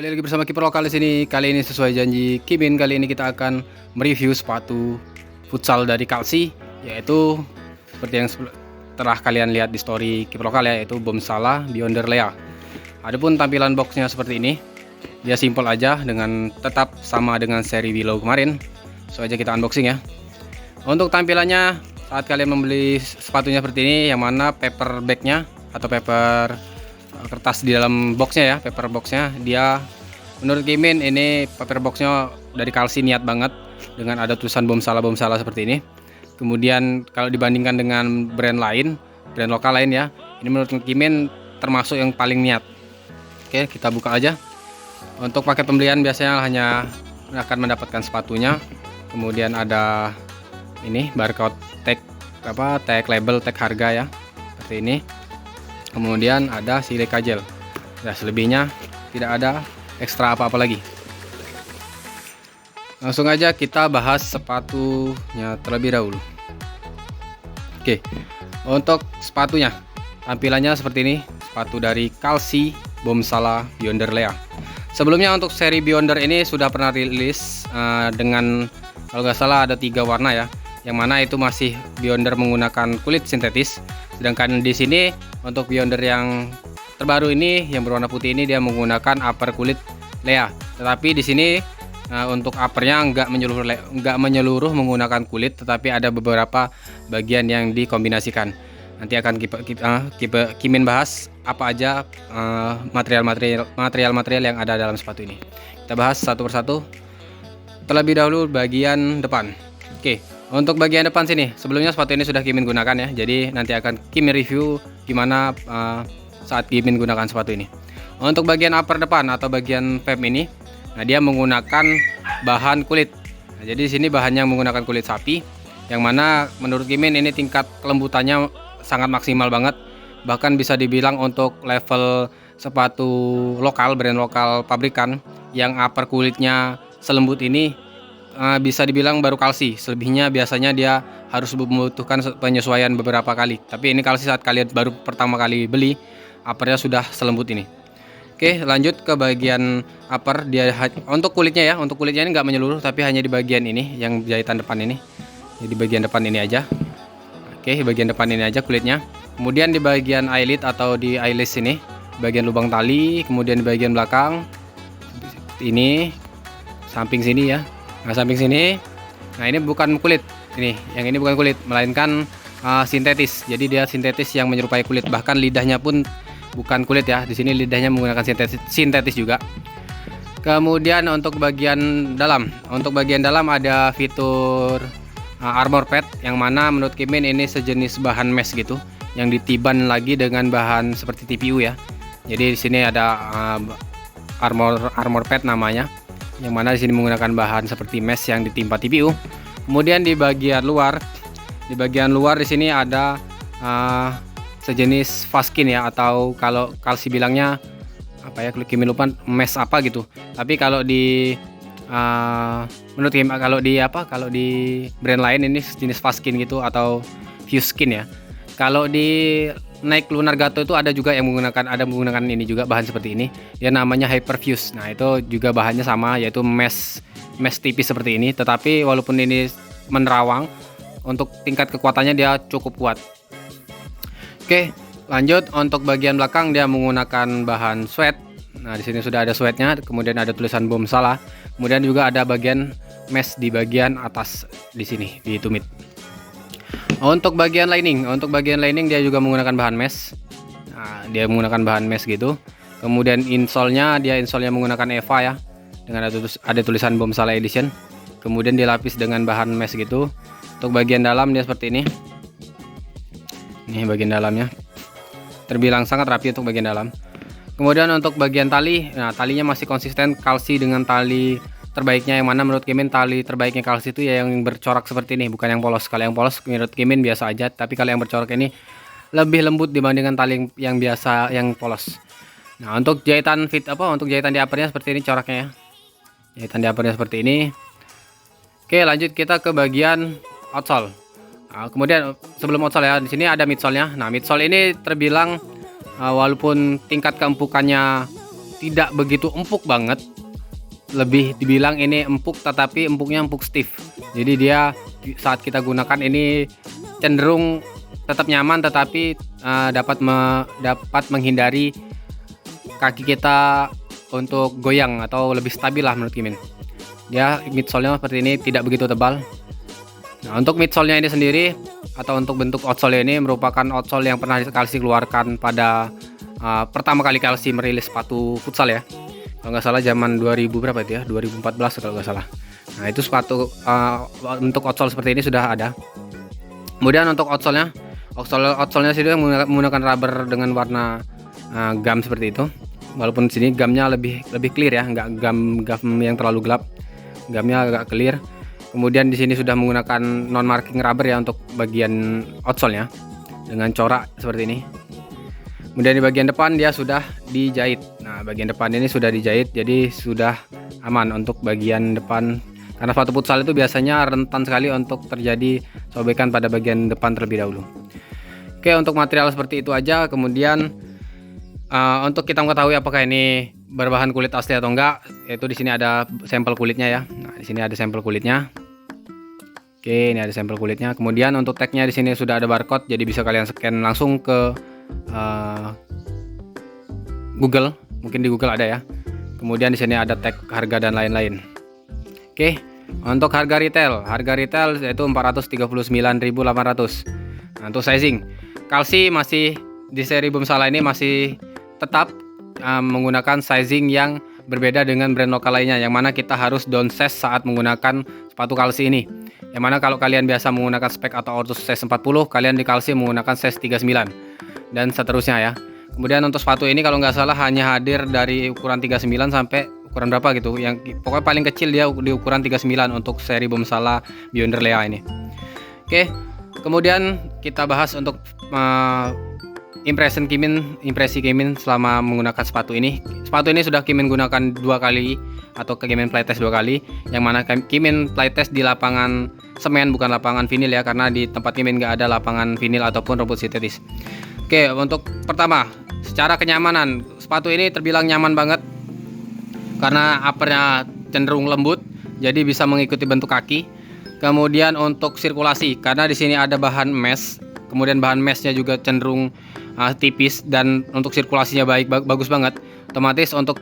Kembali lagi bersama kiper lokal di sini. Kali ini sesuai janji Kimin, kali ini kita akan mereview sepatu futsal dari Kalsi, yaitu seperti yang telah kalian lihat di story kiper lokal ya, yaitu Bomsala Beyonder Lea. Adapun tampilan boxnya seperti ini, dia simple aja dengan tetap sama dengan seri Willow kemarin. So aja kita unboxing ya. Untuk tampilannya saat kalian membeli sepatunya seperti ini, yang mana paper bagnya atau paper kertas di dalam boxnya ya, paper boxnya dia menurut Kimin ini paper boxnya dari Kalsi niat banget dengan ada tulisan Bomsala seperti ini. Kemudian kalau dibandingkan dengan brand lain, brand lokal lain ya, ini menurut Kimin termasuk yang paling niat. Oke, kita buka aja. Untuk paket pembelian biasanya hanya akan mendapatkan sepatunya, kemudian ada ini barcode tag tag label, tag harga ya, seperti ini. Kemudian ada silika gel. Nah, selebihnya tidak ada ekstra apa-apa lagi. Langsung aja kita bahas sepatunya terlebih dahulu. Oke, untuk sepatunya tampilannya seperti ini. Sepatu dari Kalsi Bomsala Beyonder Lea. Sebelumnya untuk seri Beyonder ini sudah pernah rilis dengan kalau nggak salah ada 3 warna ya. Yang mana itu masih Beyonder menggunakan kulit sintetis. Sedangkan di sini untuk Beyonder yang terbaru ini yang berwarna putih ini dia menggunakan upper kulit Lea. Tetapi di sini untuk uppernya nggak menyeluruh menggunakan kulit, tetapi ada beberapa bagian yang dikombinasikan. Nanti akan Kimin bahas apa aja material yang ada dalam sepatu ini. Kita bahas satu persatu. Terlebih dahulu bagian depan. Oke. Untuk bagian depan sini, sebelumnya sepatu ini sudah Kimin gunakan ya. Jadi nanti akan Kimin review gimana saat Kimin gunakan sepatu ini. Untuk bagian upper depan atau bagian pem ini, nah dia menggunakan bahan kulit. Nah, jadi di sini bahannya menggunakan kulit sapi, yang mana menurut Kimin ini tingkat kelembutannya sangat maksimal banget. Bahkan bisa dibilang untuk level sepatu lokal, brand lokal pabrikan yang upper kulitnya selembut ini bisa dibilang baru Kalsi. Selebihnya biasanya dia harus membutuhkan penyesuaian beberapa kali. Tapi ini Kalsi saat kalian baru pertama kali beli, uppernya sudah selembut ini. Oke, lanjut ke bagian upper. Dia untuk kulitnya ya, untuk kulitnya ini nggak menyeluruh, tapi hanya di bagian ini, yang jahitan depan ini. Jadi bagian depan ini aja. Oke, bagian depan ini aja kulitnya. Kemudian di bagian eyelid atau di eyelash ini, bagian lubang tali, kemudian di bagian belakang ini, samping sini ya. Nah, samping sini, nah ini bukan kulit, yang ini bukan kulit, melainkan sintetis. Jadi dia sintetis yang menyerupai kulit. Bahkan lidahnya pun bukan kulit ya. Di sini lidahnya menggunakan sintetis juga. Kemudian untuk bagian dalam, ada fitur armor pad, yang mana menurut Kimin ini sejenis bahan mesh gitu, yang ditiban lagi dengan bahan seperti TPU ya. Jadi di sini ada armor pad namanya, yang mana di sini menggunakan bahan seperti mesh yang ditimpa TPU. Kemudian di bagian luar di sini ada sejenis faskin ya, atau kalau Kalsi bilangnya apa ya, Kimin lupa mesh apa gitu. Tapi kalau di menurut Kimin, kalau di brand lain ini jenis faskin gitu atau fuse skin ya. Kalau di Nike Lunar Gato itu ada juga yang menggunakan ini juga bahan seperti ini. Dia namanya Hyperfuse. Nah, itu juga bahannya sama, yaitu mesh tipis seperti ini, tetapi walaupun ini menerawang, untuk tingkat kekuatannya dia cukup kuat. Oke, lanjut untuk bagian belakang dia menggunakan bahan sweat. Nah, di sini sudah ada sweatnya, kemudian ada tulisan Bomsala. Kemudian juga ada bagian mesh di bagian atas di sini di tumit. Untuk bagian lining dia juga menggunakan bahan mesh. Nah, dia menggunakan bahan mesh gitu. Kemudian insole-nya menggunakan Eva ya, dengan ada tulisan Bomsala Edition. Kemudian dilapis dengan bahan mesh gitu. Untuk bagian dalam dia seperti ini. Ini bagian dalamnya. Terbilang sangat rapi untuk bagian dalam. Kemudian untuk bagian tali, nah talinya masih konsisten Kalsi dengan tali terbaiknya, yang mana menurut Kimin tali terbaiknya Kalsi itu ya yang bercorak seperti ini, bukan yang polos. Kalau yang polos menurut Kimin biasa aja, tapi kalau yang bercorak ini lebih lembut dibandingkan tali yang biasa yang polos. Nah, untuk jahitan di uppernya seperti ini coraknya ya. Jahitan di uppernya seperti ini. Oke, lanjut kita ke bagian outsole. Nah, kemudian sebelum outsole ya, di sini ada midsole-nya. Nah, midsole ini terbilang walaupun tingkat keempukannya tidak begitu empuk banget, lebih dibilang ini empuk, tetapi empuknya empuk stiff. Jadi dia saat kita gunakan ini cenderung tetap nyaman, tetapi dapat menghindari kaki kita untuk goyang atau lebih stabil lah menurut Kimin. Dia midsole-nya seperti ini, tidak begitu tebal. Nah, untuk midsole-nya ini sendiri atau untuk bentuk outsole ini merupakan outsole yang pernah Kalsi keluarkan pada pertama kali Kalsi merilis sepatu futsal ya. Kalau nggak salah zaman 2000 berapa itu ya? 2014 kalau nggak salah. Nah, itu sepatu untuk outsole seperti ini sudah ada. Kemudian untuk outsole-nya sendiri menggunakan rubber dengan warna gam seperti itu. Walaupun sini gamnya lebih clear ya, nggak gam yang terlalu gelap. Gamnya agak clear. Kemudian di sini sudah menggunakan non marking rubber ya untuk bagian outsole-nya dengan corak seperti ini. Kemudian di bagian depan dia sudah dijahit. Nah, bagian depan ini sudah dijahit, jadi sudah aman untuk bagian depan. Karena sepatu futsal itu biasanya rentan sekali untuk terjadi sobekan pada bagian depan terlebih dahulu. Oke, untuk material seperti itu aja. Kemudian untuk kita mengetahui apakah ini berbahan kulit asli atau enggak, yaitu di sini ada sampel kulitnya ya. Nah, di sini ada sampel kulitnya. Oke, ini ada sampel kulitnya. Kemudian untuk tagnya di sini sudah ada barcode, jadi bisa kalian scan langsung ke Google. Mungkin di Google ada ya. Kemudian di sini ada tag harga dan lain-lain. Oke, untuk harga retail yaitu 439.800. Nah, untuk sizing, Kalsi masih di seri Boom Salah ini masih tetap menggunakan sizing yang berbeda dengan brand lokal lainnya, yang mana kita harus down size saat menggunakan sepatu Kalsi ini. Yang mana kalau kalian biasa menggunakan spek atau ortus size 40, kalian di Kalsi menggunakan size 39 dan seterusnya ya. Kemudian untuk sepatu ini kalau nggak salah hanya hadir dari ukuran 39 sampai ukuran berapa gitu, yang pokoknya paling kecil dia di ukuran 39 untuk seri Boom Salah Beyonder Lea ini. Oke, kemudian kita bahas untuk impresi Kimin selama menggunakan sepatu ini. Sepatu ini sudah Kimin gunakan 2 kali atau Kimin playtest 2 kali, yang mana Kimin playtest di lapangan semen bukan lapangan vinil ya, karena di tempat Kimin nggak ada lapangan vinil ataupun rumput sintetis. Oke, untuk pertama secara kenyamanan, sepatu ini terbilang nyaman banget karena uppernya cenderung lembut, jadi bisa mengikuti bentuk kaki. Kemudian untuk sirkulasi, karena di sini ada bahan mesh, kemudian bahan meshnya juga cenderung tipis, dan untuk sirkulasinya bagus banget. Otomatis untuk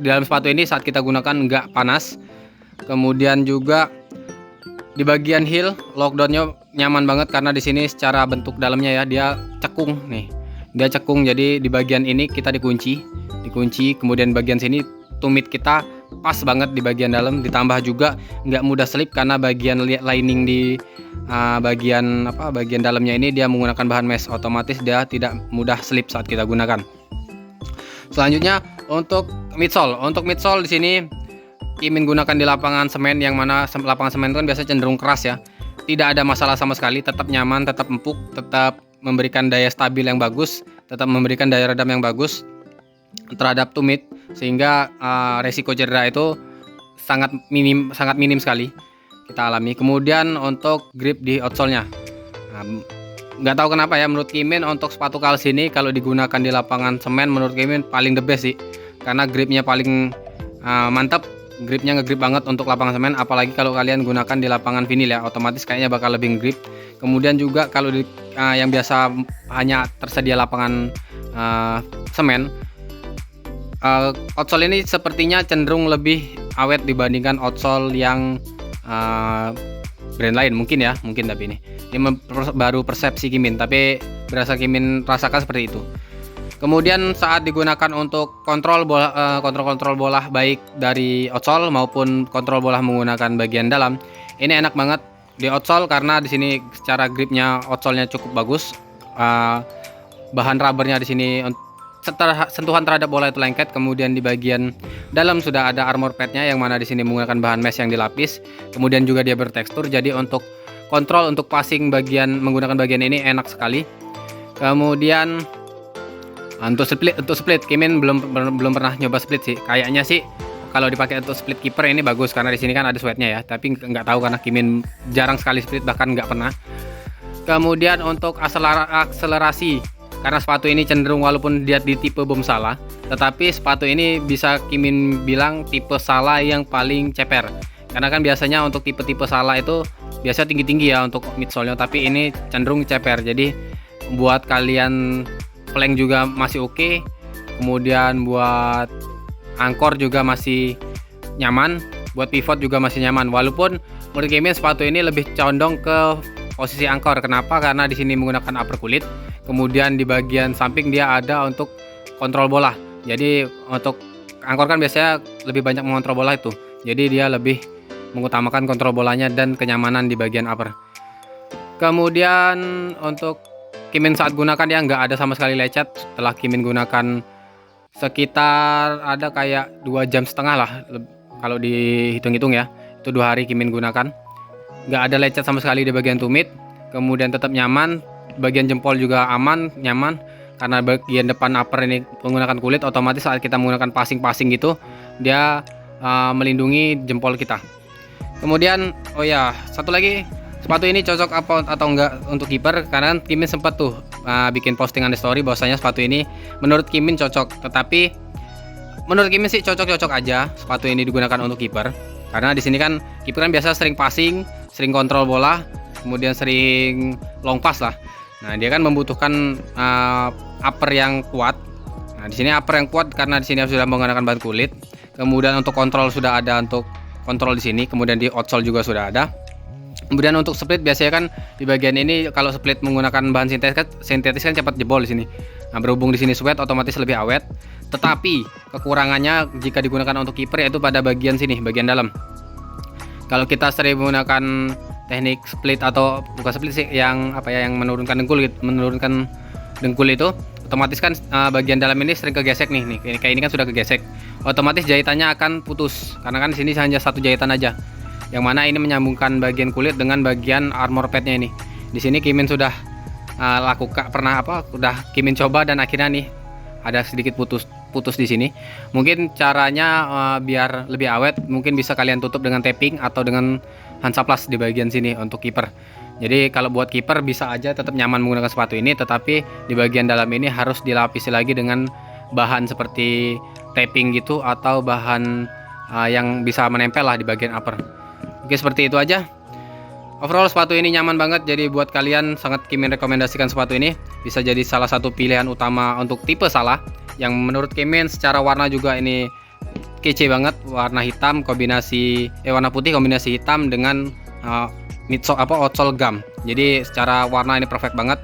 di dalam sepatu ini saat kita gunakan nggak panas. Kemudian juga di bagian heel lockdownnya nyaman banget, karena di sini secara bentuk dalamnya ya dia cekung nih, dia cekung, jadi di bagian ini kita dikunci. Kemudian bagian sini tumit kita pas banget di bagian dalam, ditambah juga nggak mudah slip karena bagian lining di bagian dalamnya ini dia menggunakan bahan mesh, otomatis dia tidak mudah slip saat kita gunakan. Selanjutnya untuk midsole di sini Kimin gunakan di lapangan semen, yang mana lapangan semen itu kan biasa cenderung keras ya. Tidak ada masalah sama sekali, tetap nyaman, tetap empuk, tetap memberikan daya stabil yang bagus, tetap memberikan daya redam yang bagus terhadap tumit, sehingga resiko cedera itu sangat minim sekali kita alami. Kemudian untuk grip di outsole-nya, nggak tahu kenapa ya, menurut Kimin untuk sepatu Kalsi ini kalau digunakan di lapangan semen menurut Kimin paling the best sih, karena gripnya paling mantap, gripnya ngegrip banget untuk lapangan semen. Apalagi kalau kalian gunakan di lapangan vinil ya, otomatis kayaknya bakal lebih grip. Kemudian juga kalau yang biasa hanya tersedia lapangan semen, outsole ini sepertinya cenderung lebih awet dibandingkan outsole yang brand lain, mungkin tapi ini baru persepsi Kimin, tapi berasa Kimin rasakan seperti itu. Kemudian saat digunakan untuk kontrol bola baik dari outsole maupun kontrol bola menggunakan bagian dalam, ini enak banget di outsole karena di sini secara gripnya outsole-nya cukup bagus. Bahan rubbernya di sini sentuhan terhadap bola itu lengket. Kemudian di bagian dalam sudah ada armor padnya, yang mana di sini menggunakan bahan mesh yang dilapis. Kemudian juga dia bertekstur, jadi untuk kontrol untuk passing menggunakan bagian ini enak sekali. Kemudian untuk split Kimin belum pernah nyoba split sih. Kayaknya sih kalau dipakai untuk split keeper ini bagus karena di sini kan ada sweatnya ya. Tapi nggak tahu karena Kimin jarang sekali split, bahkan nggak pernah. Kemudian untuk akselerasi, karena sepatu ini cenderung walaupun dia di tipe Boom Salah, Tetapi sepatu ini bisa Kimin bilang tipe Salah yang paling ceper. Karena kan biasanya untuk tipe-tipe Salah itu biasa tinggi-tinggi ya untuk midsole-nya, tapi ini cenderung ceper. Jadi buat kalian flank juga masih oke. Kemudian buat angkor juga masih nyaman, buat pivot juga masih nyaman. Walaupun menurut Kimin sepatu ini lebih condong ke posisi angkor. Kenapa? Karena di sini menggunakan upper kulit. Kemudian di bagian samping dia ada untuk kontrol bola. Jadi untuk angkor kan biasanya lebih banyak mengontrol bola itu. Jadi dia lebih mengutamakan kontrol bolanya dan kenyamanan di bagian upper. Kemudian untuk Kimin saat gunakan dia nggak ada sama sekali lecet. Setelah Kimin gunakan sekitar ada kayak 2,5 jam lah kalau dihitung-hitung ya. Itu 2 hari Kimin gunakan. Nggak ada lecet sama sekali di bagian tumit. Kemudian tetap nyaman. Bagian jempol juga aman, nyaman. Karena bagian depan upper ini menggunakan kulit, otomatis saat kita menggunakan passing gitu dia melindungi jempol kita. Kemudian oh ya, satu lagi, sepatu ini cocok apa atau enggak untuk kiper? Karena kan Kimin sempat tuh bikin postingan di story bahwasanya sepatu ini menurut Kimin cocok. Tetapi menurut Kimin sih cocok-cocok aja sepatu ini digunakan untuk kiper. Karena di sini kan kiper kan biasa sering passing, sering kontrol bola, kemudian sering long pass lah. Nah, dia kan membutuhkan upper yang kuat. Nah, di sini upper yang kuat karena di sini sudah menggunakan bahan kulit. Kemudian untuk kontrol sudah ada untuk kontrol di sini. Kemudian di outsole juga sudah ada. Kemudian untuk split biasanya kan di bagian ini kalau split menggunakan bahan sintetis kan cepat jebol di sini. Nah, berhubung di sini sweat otomatis lebih awet. Tetapi kekurangannya jika digunakan untuk kiper yaitu pada bagian sini, bagian dalam. Kalau kita sering menggunakan teknik split atau bukan split sih, yang apa ya, yang menurunkan dengkul gitu, menurunkan dengkul itu otomatis kan bagian dalam ini sering kegesek nih kayak ini kan sudah kegesek, otomatis jahitannya akan putus karena kan di sini hanya satu jahitan aja, yang mana ini menyambungkan bagian kulit dengan bagian armor padnya ini. Di sini Kimin sudah udah Kimin coba dan akhirnya nih ada sedikit putus di sini. Mungkin caranya biar lebih awet mungkin bisa kalian tutup dengan taping atau dengan Hansaplast di bagian sini untuk kiper. Jadi kalau buat kiper bisa aja tetap nyaman menggunakan sepatu ini, tetapi di bagian dalam ini harus dilapisi lagi dengan bahan seperti taping gitu atau bahan yang bisa menempel lah di bagian upper. Oke, seperti itu aja. Overall sepatu ini nyaman banget, jadi buat kalian sangat Kimin rekomendasikan sepatu ini. Bisa jadi salah satu pilihan utama untuk tipe Salah, yang menurut Kimin secara warna juga ini kece banget. Warna hitam kombinasi warna putih kombinasi hitam dengan outsole gum. Jadi secara warna ini perfect banget.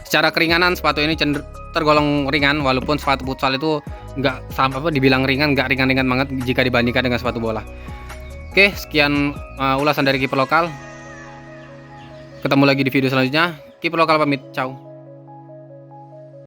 Secara keringanan sepatu ini tergolong ringan, walaupun sepatu futsal itu nggak dibilang ringan, nggak ringan-ringan banget jika dibandingkan dengan sepatu bola. Oke, sekian ulasan dari Kiper Lokal. Ketemu lagi di video selanjutnya. Kiper Lokal pamit, ciao.